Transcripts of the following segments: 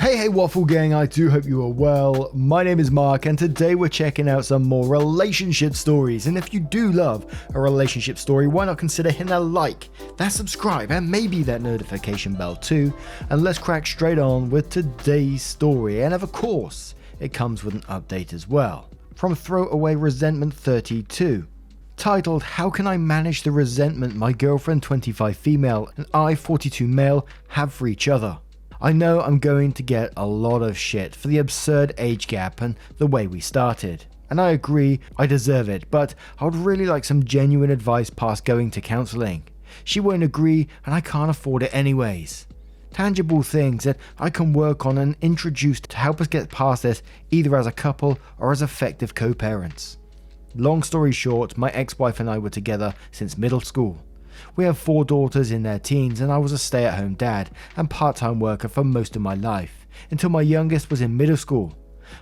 Hey Waffle Gang, I do hope you are well. My name is Mark and today we're checking out some more relationship stories, and if you do love a relationship story, why not consider hitting that like, that subscribe and maybe that notification bell too, and let's crack straight on with today's story. And of course it comes with an update as well from Throwaway Resentment 32, titled How Can I Manage the Resentment My Girlfriend 25 Female and I 42 Male Have for Each Other. I know I'm going to get a lot of shit for the absurd age gap and the way we started, and I agree I deserve it, but I would really like some genuine advice past going to counselling. She won't agree and I can't afford it anyways. Tangible things that I can work on and introduce to help us get past this either as a couple or as effective co-parents. Long story short, my ex-wife and I were together since middle school. We have 4 daughters in their teens and I was a stay-at-home dad and part-time worker for most of my life, until my youngest was in middle school.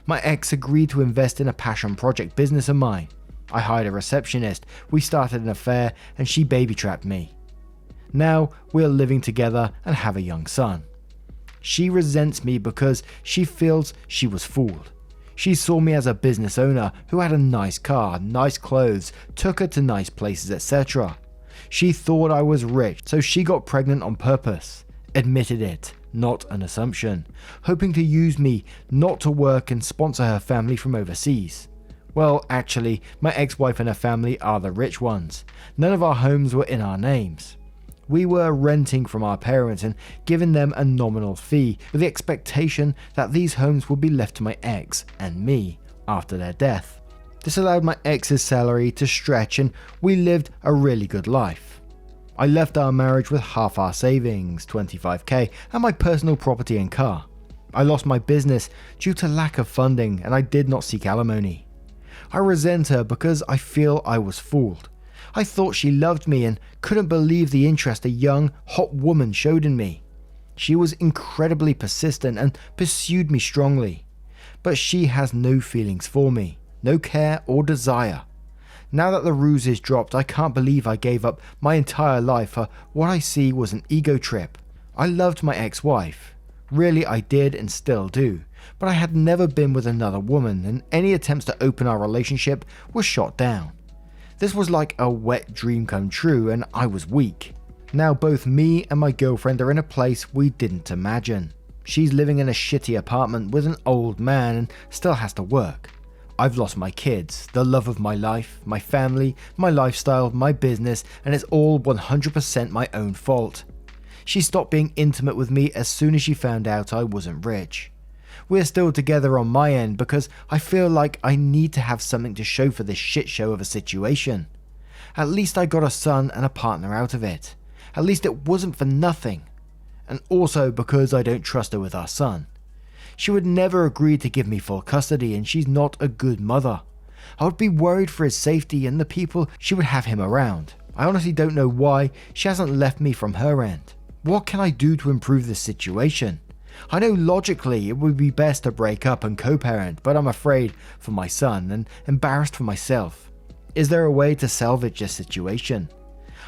My ex agreed to invest in a passion project business of mine. I hired a receptionist, we started an affair and she baby-trapped me. Now we are living together and have a young son. She resents me because she feels she was fooled. She saw me as a business owner who had a nice car, nice clothes, took her to nice places, etc. She thought I was rich, so she got pregnant on purpose. Admitted it, not an assumption, hoping to use me not to work and sponsor her family from overseas. Well, actually, my ex-wife and her family are the rich ones. None of our homes were in our names. We were renting from our parents and giving them a nominal fee with the expectation that these homes would be left to my ex and me after their death. This allowed my ex's salary to stretch and we lived a really good life. I left our marriage with half our savings, 25k, and my personal property and car. I lost my business due to lack of funding and I did not seek alimony. I resent her because I feel I was fooled. I thought she loved me and couldn't believe the interest a young, hot woman showed in me. She was incredibly persistent and pursued me strongly. But she has no feelings for me. No care or desire. Now that the ruse is dropped, I can't believe I gave up my entire life for what I see was an ego trip. I loved my ex-wife. Really I did and still do. But I had never been with another woman and any attempts to open our relationship were shot down. This was like a wet dream come true and I was weak. Now both me and my girlfriend are in a place we didn't imagine. She's living in a shitty apartment with an old man and still has to work. I've lost my kids, the love of my life, my family, my lifestyle, my business, and it's all 100% my own fault. She stopped being intimate with me as soon as she found out I wasn't rich. We're still together on my end because I feel like I need to have something to show for this shit show of a situation. At least I got a son and a partner out of it. At least it wasn't for nothing. And also because I don't trust her with our son. She would never agree to give me full custody and she's not a good mother. I would be worried for his safety and the people she would have him around. I honestly don't know why she hasn't left me from her end. What can I do to improve this situation? I know logically it would be best to break up and co-parent, but I'm afraid for my son and embarrassed for myself. Is there a way to salvage this situation?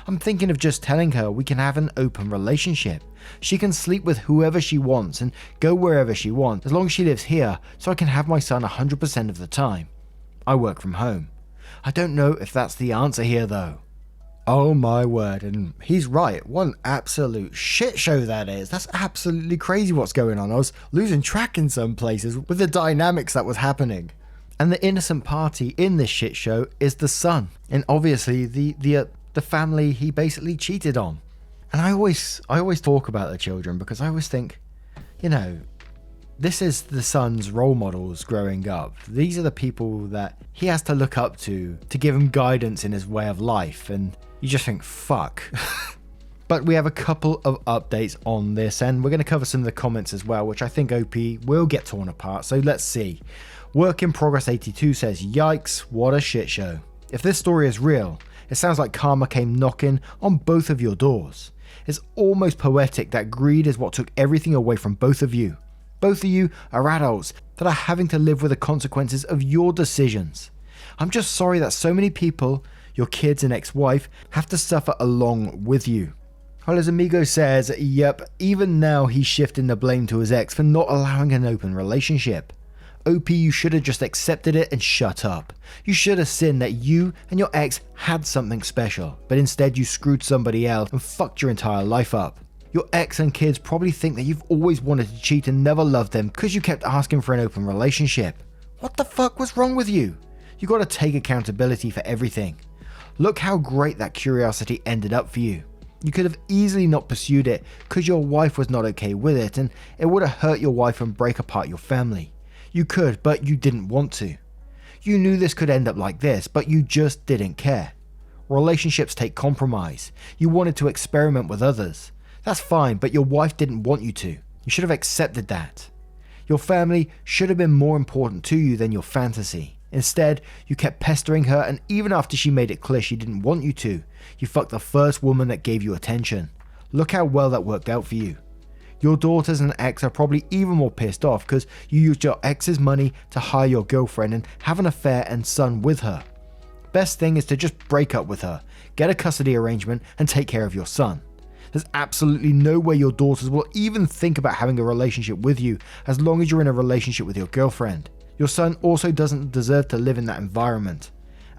I'm thinking of just telling her we can have an open relationship. She can sleep with whoever she wants and go wherever she wants as long as she lives here, so I can have my son 100% of the time. I work from home. I don't know if that's the answer here though. Oh my word, and he's right, what an absolute shit show that is. That's absolutely crazy what's going on. I was losing track in some places with the dynamics that was happening. And the innocent party in this shit show is the son, and obviously the family he basically cheated on. And I always talk about the children because I always think, you know, this is the son's role models growing up. These are the people that he has to look up to give him guidance in his way of life, and you just think, fuck. But we have a couple of updates on this, and we're going to cover some of the comments as well, which I think OP will get torn apart, so let's see. Work in Progress 82 says, yikes, what a shit show. If this story is real, it sounds like karma came knocking on both of your doors. It's almost poetic that greed is what took everything away from both of you. Both of you are adults that are having to live with the consequences of your decisions. I'm just sorry that so many people, your kids and ex-wife, have to suffer along with you. His amigo says, yep, even now he's shifting the blame to his ex for not allowing an open relationship. OP, you should have just accepted it and shut up. You should have seen that you and your ex had something special, but instead you screwed somebody else and fucked your entire life up. Your ex and kids probably think that you've always wanted to cheat and never loved them because you kept asking for an open relationship. What the fuck was wrong with you? You gotta take accountability for everything. Look how great that curiosity ended up for you. You could have easily not pursued it because your wife was not okay with it, and it would have hurt your wife and break apart your family. You could, but you didn't want to. You knew this could end up like this, but you just didn't care. Relationships take compromise. You wanted to experiment with others. That's fine, but your wife didn't want you to. You should have accepted that. Your family should have been more important to you than your fantasy. Instead, you kept pestering her, and even after she made it clear she didn't want you to, you fucked the first woman that gave you attention. Look how well that worked out for you. Your daughters and ex are probably even more pissed off because you used your ex's money to hire your girlfriend and have an affair and son with her. Best thing is to just break up with her, get a custody arrangement, and take care of your son. There's absolutely no way your daughters will even think about having a relationship with you as long as you're in a relationship with your girlfriend. Your son also doesn't deserve to live in that environment.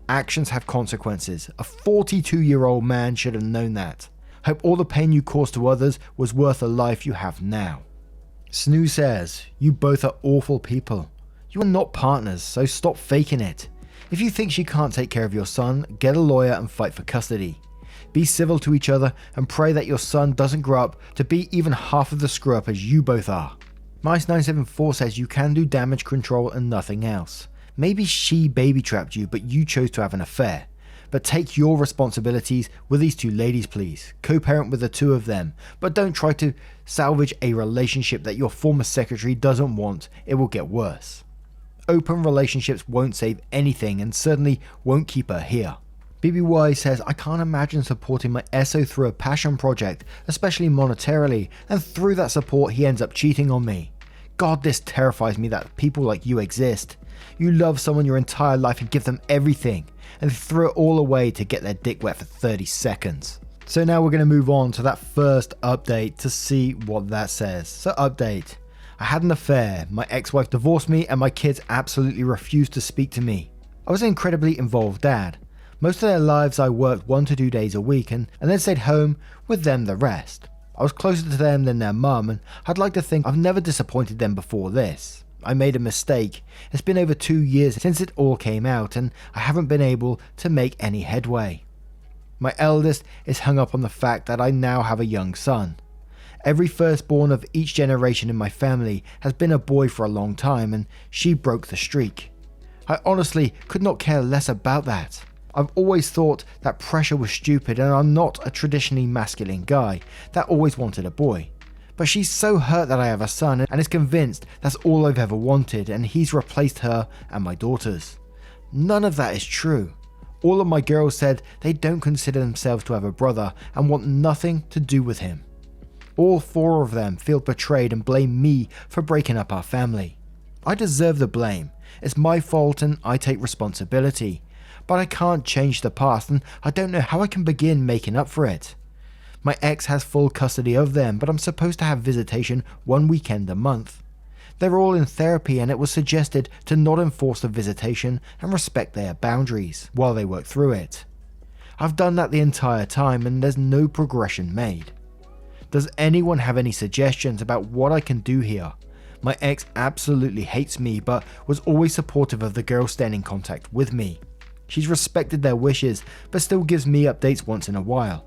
Actions have consequences. A 42-year-old man should have known that. Hope all the pain you caused to others was worth the life you have now. Snoo says, you both are awful people. You are not partners, so stop faking it. If you think she can't take care of your son, get a lawyer and fight for custody. Be civil to each other and pray that your son doesn't grow up to be even half of the screw up as you both are. Mice974 says you can do damage control and nothing else. Maybe she baby trapped you, but you chose to have an affair. But take your responsibilities with these two ladies, please. Co-parent with the two of them, but don't try to salvage a relationship that your former secretary doesn't want. It will get worse. Open relationships won't save anything and certainly won't keep her here. BBY says, I can't imagine supporting my SO through a passion project, especially monetarily, and through that support he ends up cheating on me. God, this terrifies me that people like you exist. You love someone your entire life and give them everything, and throw it all away to get their dick wet for 30 seconds. So now we're going to move on to that first update to see what that says. So update. I had an affair, my ex-wife divorced me, and my kids absolutely refused to speak to me. I was an incredibly involved dad. Most of their lives I worked 1 to 2 days a week and then stayed home with them the rest. I was closer to them than their mum, and I'd like to think I've never disappointed them before this. I made a mistake. It's been over 2 years since it all came out and I haven't been able to make any headway. My eldest is hung up on the fact that I now have a young son. Every firstborn of each generation in my family has been a boy for a long time, and she broke the streak. I honestly could not care less about that. I've always thought that pressure was stupid, and I'm not a traditionally masculine guy that always wanted a boy. But she's so hurt that I have a son and is convinced that's all I've ever wanted, and he's replaced her and my daughters. None of that is true. All of my girls said they don't consider themselves to have a brother and want nothing to do with him. All 4 of them feel betrayed and blame me for breaking up our family. I deserve the blame. It's my fault and I take responsibility. But I can't change the past, and I don't know how I can begin making up for it. My ex has full custody of them, but I'm supposed to have visitation 1 weekend a month. They're all in therapy, and it was suggested to not enforce the visitation and respect their boundaries while they work through it. I've done that the entire time, and there's no progression made. Does anyone have any suggestions about what I can do here? My ex absolutely hates me, but was always supportive of the girls staying in contact with me. She's respected their wishes, but still gives me updates once in a while.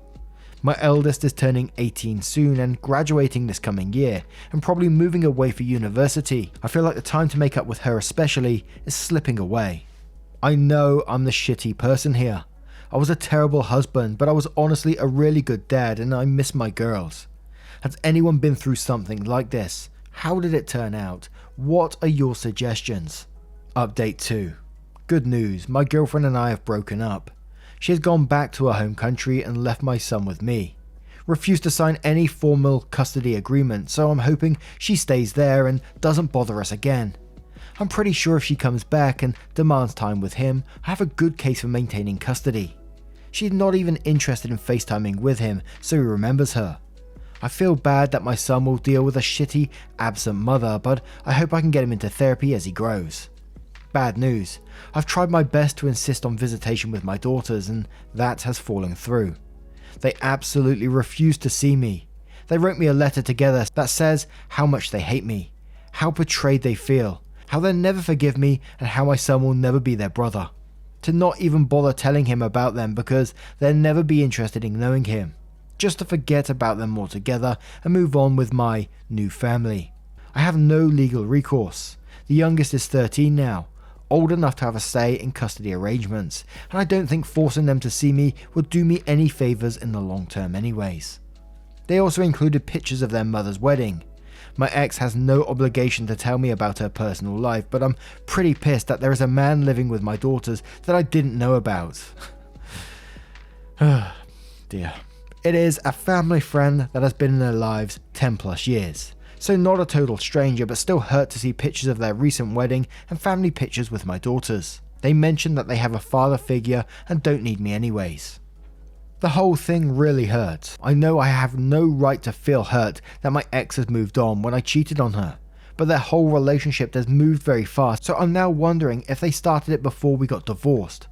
My eldest is turning 18 soon and graduating this coming year, and probably moving away for university. I feel like the time to make up with her especially is slipping away. I know I'm the shitty person here. I was a terrible husband, but I was honestly a really good dad, and I miss my girls. Has anyone been through something like this? How did it turn out? What are your suggestions? Update 2. Good news, my girlfriend and I have broken up. She has gone back to her home country and left my son with me. Refused to sign any formal custody agreement, so I'm hoping she stays there and doesn't bother us again. I'm pretty sure if she comes back and demands time with him, I have a good case for maintaining custody. She's not even interested in FaceTiming with him, so he remembers her. I feel bad that my son will deal with a shitty, absent mother, but I hope I can get him into therapy as he grows. Bad news. I've tried my best to insist on visitation with my daughters, and that has fallen through. They absolutely refuse to see me. They wrote me a letter together that says how much they hate me, how betrayed they feel, how they'll never forgive me, and how my son will never be their brother. To not even bother telling him about them because they'll never be interested in knowing him. Just to forget about them altogether and move on with my new family. I have no legal recourse. The youngest is 13 now, old enough to have a say in custody arrangements, and I don't think forcing them to see me would do me any favours in the long term anyways. They also included pictures of their mother's wedding. My ex has no obligation to tell me about her personal life, but I'm pretty pissed that there is a man living with my daughters that I didn't know about. Dear. It is a family friend that has been in their lives 10 plus years. So not a total stranger, but still hurt to see pictures of their recent wedding and family pictures with my daughters. They mentioned that they have a father figure and don't need me anyways. The whole thing really hurts. I know I have no right to feel hurt that my ex has moved on when I cheated on her, but their whole relationship has moved very fast, so I'm now wondering if they started it before we got divorced.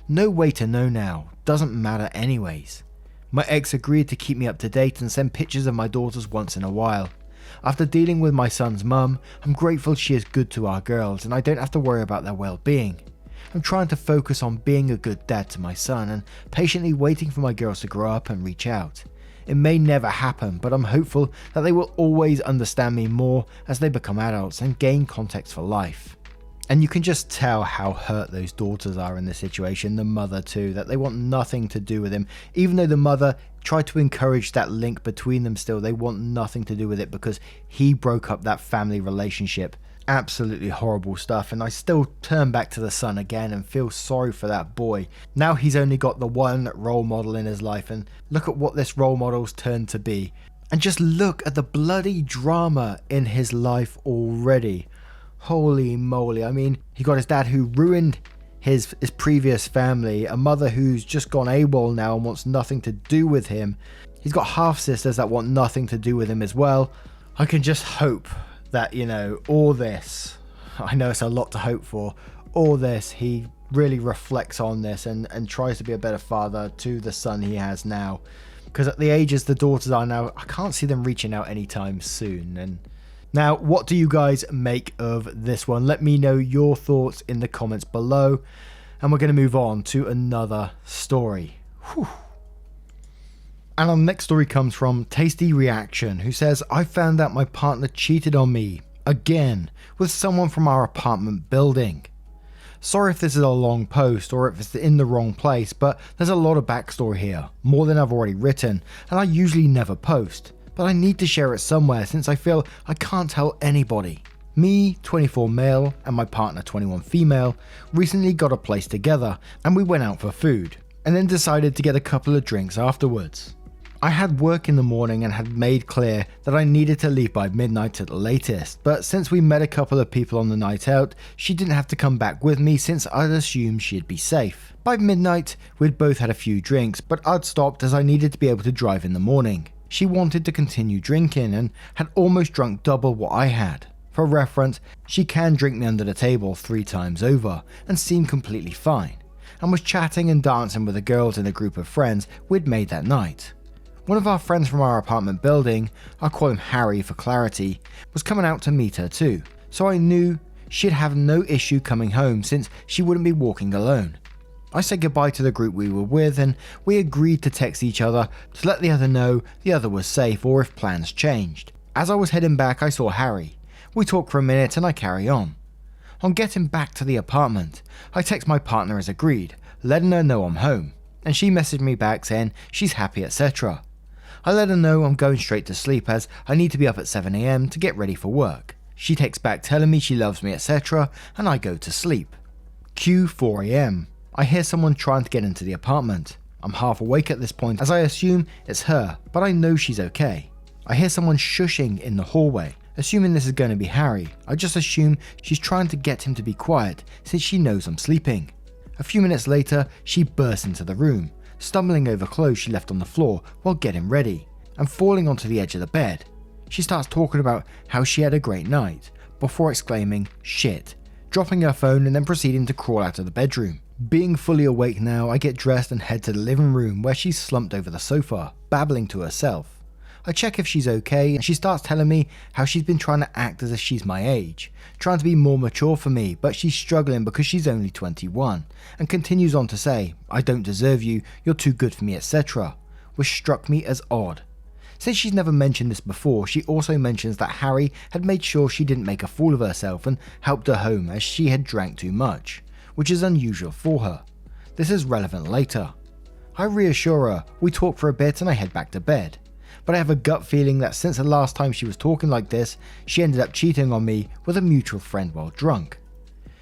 No way to know now, doesn't matter anyways. My ex agreed to keep me up to date and send pictures of my daughters once in a while. After dealing with my son's mum, I'm grateful she is good to our girls and I don't have to worry about their well-being. I'm trying to focus on being a good dad to my son and patiently waiting for my girls to grow up and reach out. It may never happen, but I'm hopeful that they will always understand me more as they become adults and gain context for life. And you can just tell how hurt those daughters are in this situation, the mother too, that they want nothing to do with him. Even though the mother tried to encourage that link between them still, they want nothing to do with it because he broke up that family relationship. Absolutely horrible stuff, and I still turn back to the son again and feel sorry for that boy. Now he's only got the one role model in his life, and look at what this role model's turned to be. And just look at the bloody drama in his life already. Holy moly, I mean, he got his dad who ruined his previous family, a mother who's just gone AWOL now and wants nothing to do with him. He's got half sisters that want nothing to do with him as well. I can just hope that, all this, I know it's a lot to hope for, all this, he really reflects on this and tries to be a better father to the son he has now. Because at the ages the daughters are now, I can't see them reaching out anytime soon. And now, what do you guys make of this one? Let me know your thoughts in the comments below. And we're going to move on to another story. Whew. And our next story comes from Tasty Reaction, who says, I found out my partner cheated on me, again, with someone from our apartment building. Sorry if this is a long post or if it's in the wrong place, but there's a lot of backstory here, more than I've already written, and I usually never post. But I need to share it somewhere since I feel I can't tell anybody. Me, 24 male, and my partner, 21 female, recently got a place together and we went out for food, and then decided to get a couple of drinks afterwards. I had work in the morning and had made clear that I needed to leave by midnight at the latest, but since we met a couple of people on the night out, she didn't have to come back with me since I'd assumed she'd be safe. By midnight, we'd both had a few drinks, but I'd stopped as I needed to be able to drive in the morning. She wanted to continue drinking and had almost drunk double what I had. For reference, she can drink me under the table 3 times over and seemed completely fine, and was chatting and dancing with the girls in a group of friends we'd made that night. One of our friends from our apartment building, I'll call him Harry for clarity, was coming out to meet her too, so I knew she'd have no issue coming home since she wouldn't be walking alone. I said goodbye to the group we were with and we agreed to text each other to let the other know the other was safe or if plans changed. As I was heading back, I saw Harry. We talk for a minute and I carry on. On getting back to the apartment, I text my partner as agreed, letting her know I'm home, and she messaged me back saying she's happy, etc. I let her know I'm going straight to sleep as I need to be up at 7 AM to get ready for work. She texts back telling me she loves me, etc., and I go to sleep. Cue 4 AM. I hear someone trying to get into the apartment. I'm half awake at this point as I assume it's her, but I know she's okay. I hear someone shushing in the hallway. Assuming this is going to be Harry, I just assume she's trying to get him to be quiet since she knows I'm sleeping. A few minutes later, she bursts into the room, stumbling over clothes she left on the floor while getting ready, and falling onto the edge of the bed. She starts talking about how she had a great night, before exclaiming, "Shit," dropping her phone and then proceeding to crawl out of the bedroom. Being fully awake now, I get dressed and head to the living room where she's slumped over the sofa, babbling to herself. I check if she's okay, and she starts telling me how she's been trying to act as if she's my age, trying to be more mature for me, but she's struggling because she's only 21, and continues on to say, "I don't deserve you, you're too good for me," etc., which struck me as odd. Since she's never mentioned this before, she also mentions that Harry had made sure she didn't make a fool of herself and helped her home as she had drank too much, which is unusual for her. This is relevant later. I reassure her, we talk for a bit and I head back to bed. But I have a gut feeling that since the last time she was talking like this, she ended up cheating on me with a mutual friend while drunk.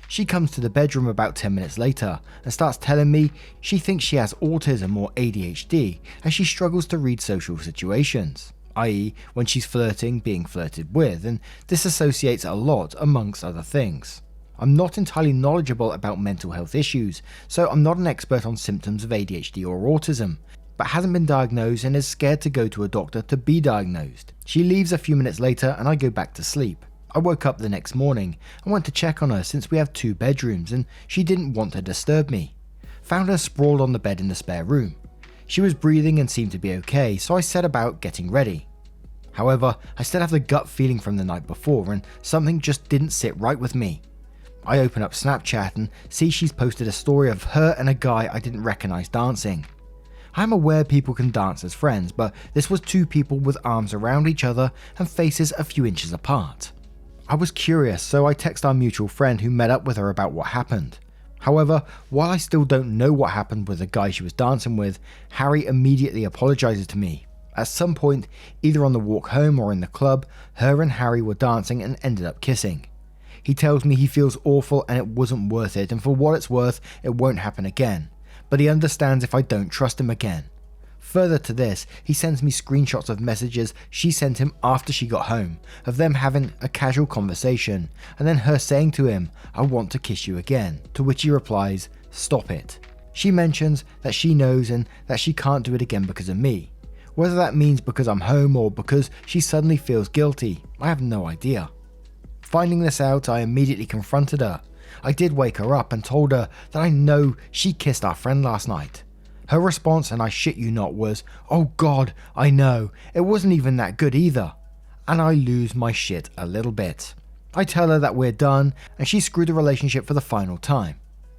She comes to the bedroom about 10 minutes later and starts telling me she thinks she has autism or ADHD as she struggles to read social situations, i.e. when she's flirting, being flirted with, and this associates a lot amongst other things. I'm not entirely knowledgeable about mental health issues, so I'm not an expert on symptoms of ADHD or autism, but hasn't been diagnosed and is scared to go to a doctor to be diagnosed. She leaves a few minutes later and I go back to sleep. I woke up the next morning and went to check on her since we have 2 bedrooms and she didn't want to disturb me. Found her sprawled on the bed in the spare room. She was breathing and seemed to be okay, so I set about getting ready. However, I still have the gut feeling from the night before and something just didn't sit right with me. I open up Snapchat and see she's posted a story of her and a guy I didn't recognise dancing. I'm aware people can dance as friends, but this was 2 people with arms around each other and faces a few inches apart. I was curious, so I text our mutual friend who met up with her about what happened. However, while I still don't know what happened with the guy she was dancing with, Harry immediately apologises to me. At some point, either on the walk home or in the club, her and Harry were dancing and ended up kissing. He tells me he feels awful and it wasn't worth it, and for what it's worth, it won't happen again. But he understands if I don't trust him again. Further to this, he sends me screenshots of messages she sent him after she got home, of them having a casual conversation, and then her saying to him, "I want to kiss you again," to which he replies, "Stop it." She mentions that she knows and that she can't do it again because of me. Whether that means because I'm home or because she suddenly feels guilty, I have no idea. Finding this out, I immediately confronted her. I did wake her up and told her that I know she kissed our friend last night. Her response, and I shit you not, was, "Oh God, I know, it wasn't even that good either." And I lose my shit a little bit. I tell her that we're done and she screwed the relationship for the final time.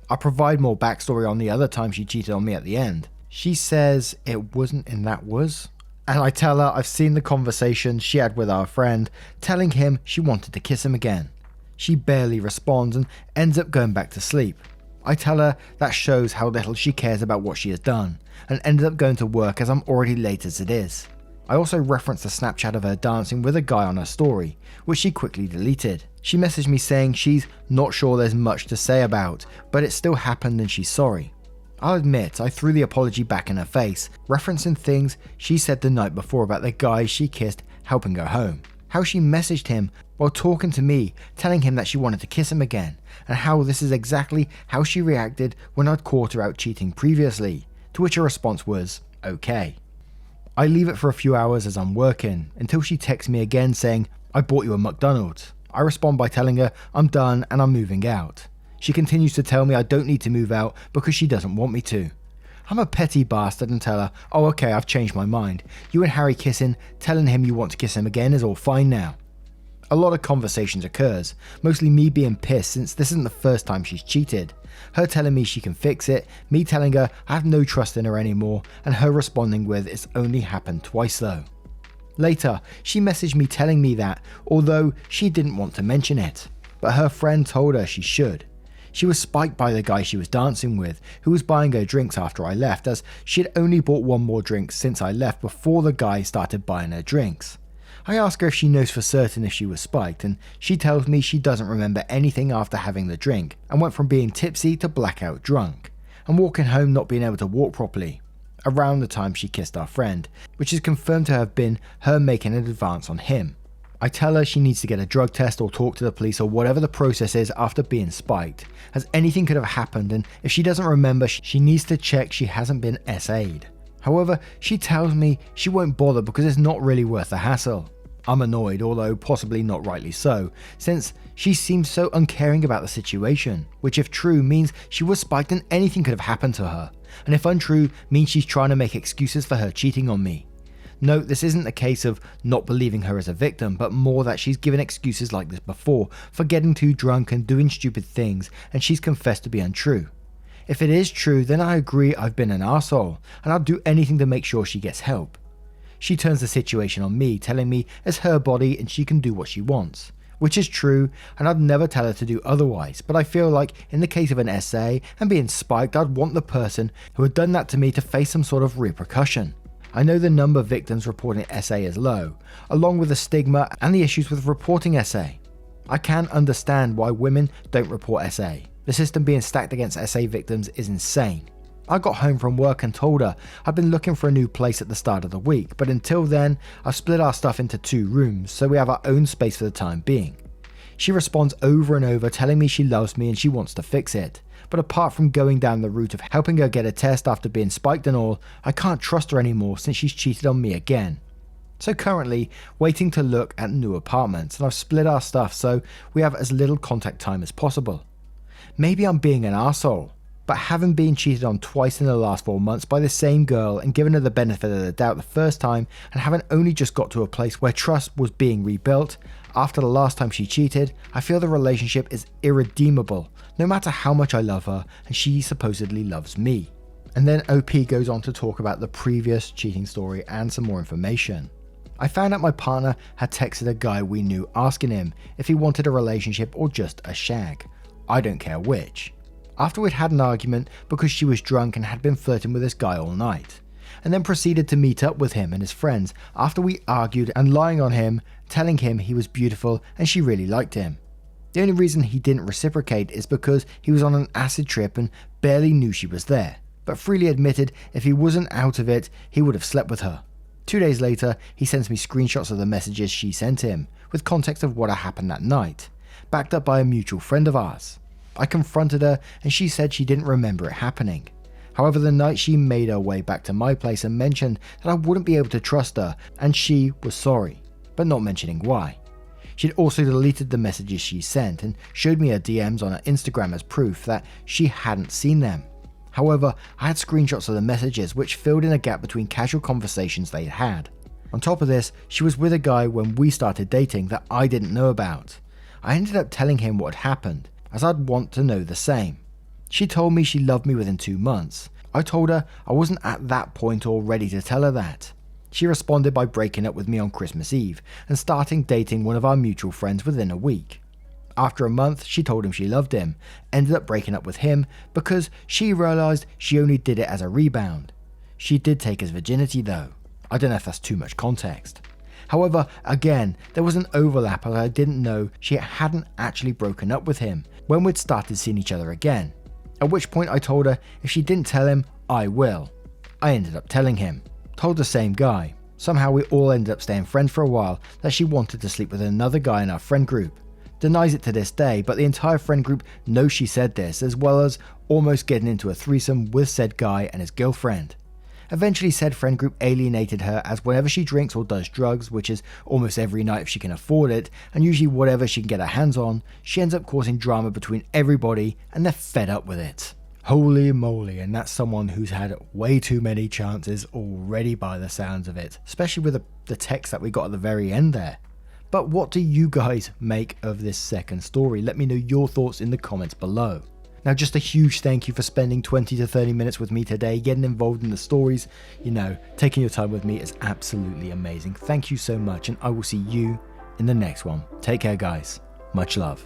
I provide more backstory on the other time she cheated on me at the end. She says it wasn't and that was. And I tell her I've seen the conversation she had with our friend, telling him she wanted to kiss him again. She barely responds and ends up going back to sleep. I tell her that shows how little she cares about what she has done, and ended up going to work as I'm already late as it is. I also referenced the Snapchat of her dancing with a guy on her story, which she quickly deleted. She messaged me saying she's not sure there's much to say about, but it still happened and she's sorry. I'll admit I threw the apology back in her face, referencing things she said the night before about the guy she kissed helping her home. How she messaged him while talking to me, telling him that she wanted to kiss him again, and how this is exactly how she reacted when I'd caught her out cheating previously, to which her response was, "Okay." I leave it for a few hours as I'm working, until she texts me again saying, "I bought you a McDonald's." I respond by telling her I'm done and I'm moving out. She continues to tell me I don't need to move out because she doesn't want me to. I'm a petty bastard and tell her, "Oh okay, I've changed my mind. You and Harry kissing, telling him you want to kiss him again is all fine now." A lot of conversations occurs, mostly me being pissed since this isn't the first time she's cheated. Her telling me she can fix it, me telling her I have no trust in her anymore, and her responding with "It's only happened twice though." Later, she messaged me telling me that, although she didn't want to mention it, but her friend told her she should. She was spiked by the guy she was dancing with, who was buying her drinks after I left, as she had only bought one more drink since I left before the guy started buying her drinks. I ask her if she knows for certain if she was spiked, and she tells me she doesn't remember anything after having the drink, and went from being tipsy to blackout drunk, and walking home not being able to walk properly, around the time she kissed our friend, which is confirmed to have been her making an advance on him. I tell her she needs to get a drug test or talk to the police or whatever the process is after being spiked, as anything could have happened, and if she doesn't remember, she needs to check she hasn't been SA'd. However, she tells me she won't bother because it's not really worth the hassle. I'm annoyed, although possibly not rightly so, since she seems so uncaring about the situation, which if true means she was spiked and anything could have happened to her, and if untrue means she's trying to make excuses for her cheating on me. Note, this isn't a case of not believing her as a victim, but more that she's given excuses like this before for getting too drunk and doing stupid things, and she's confessed to be untrue. If it is true, then I agree I've been an arsehole, and I'll do anything to make sure she gets help. She turns the situation on me, telling me it's her body and she can do what she wants, which is true, and I'd never tell her to do otherwise, but I feel like in the case of an SA and being spiked, I'd want the person who had done that to me to face some sort of repercussion. I know the number of victims reporting SA is low, along with the stigma and the issues with reporting SA. I can understand why women don't report SA. The system being stacked against SA victims is insane. I got home from work and told her I'd been looking for a new place at the start of the week, but until then, I've split our stuff into 2 rooms so we have our own space for the time being. She responds over and over telling me she loves me and she wants to fix it. But apart from going down the route of helping her get a test after being spiked and all, I can't trust her anymore since she's cheated on me again. So currently, waiting to look at new apartments, and I've split our stuff so we have as little contact time as possible. Maybe I'm being an arsehole, but having been cheated on twice in the last 4 months by the same girl and given her the benefit of the doubt the first time, and having only just got to a place where trust was being rebuilt after the last time she cheated, I feel the relationship is irredeemable, no matter how much I love her and she supposedly loves me. And then OP goes on to talk about the previous cheating story and some more information. I found out my partner had texted a guy we knew asking him if he wanted a relationship or just a shag. I don't care which. After we'd had an argument because she was drunk and had been flirting with this guy all night, and then proceeded to meet up with him and his friends after we argued and lying on him, telling him he was beautiful and she really liked him. The only reason he didn't reciprocate is because he was on an acid trip and barely knew she was there, but freely admitted if he wasn't out of it, he would have slept with her. 2 days later, he sends me screenshots of the messages she sent him, with context of what had happened that night, backed up by a mutual friend of ours. I confronted her and she said she didn't remember it happening. However, the night she made her way back to my place and mentioned that I wouldn't be able to trust her and she was sorry, but not mentioning why. She'd also deleted the messages she sent and showed me her DMs on her Instagram as proof that she hadn't seen them. However, I had screenshots of the messages which filled in a gap between casual conversations they'd had. On top of this, she was with a guy when we started dating that I didn't know about. I ended up telling him what had happened, as I'd want to know the same. She told me she loved me within 2 months. I told her I wasn't at that point or ready to tell her that. She responded by breaking up with me on Christmas Eve and starting dating one of our mutual friends within a week. After a month, she told him she loved him, ended up breaking up with him because she realised she only did it as a rebound. She did take his virginity though. I don't know if that's too much context. However, again, there was an overlap as I didn't know she hadn't actually broken up with him when we'd started seeing each other again. At which point I told her if she didn't tell him, I will. I ended up telling him. Told the same guy. Somehow we all ended up staying friends for a while that she wanted to sleep with another guy in our friend group. Denies it to this day, but the entire friend group knows she said this, as well as almost getting into a threesome with said guy and his girlfriend. Eventually said friend group alienated her as whenever she drinks or does drugs, which is almost every night if she can afford it, and usually whatever she can get her hands on, she ends up causing drama between everybody and they're fed up with it. Holy moly, and that's someone who's had way too many chances already by the sounds of it, especially with the text that we got at the very end there. But what do you guys make of this second story? Let me know your thoughts in the comments below. Now, just a huge thank you for spending 20 to 30 minutes with me today, getting involved in the stories. You know, taking your time with me is absolutely amazing. Thank you so much, and I will see you in the next one. Take care, guys. Much love.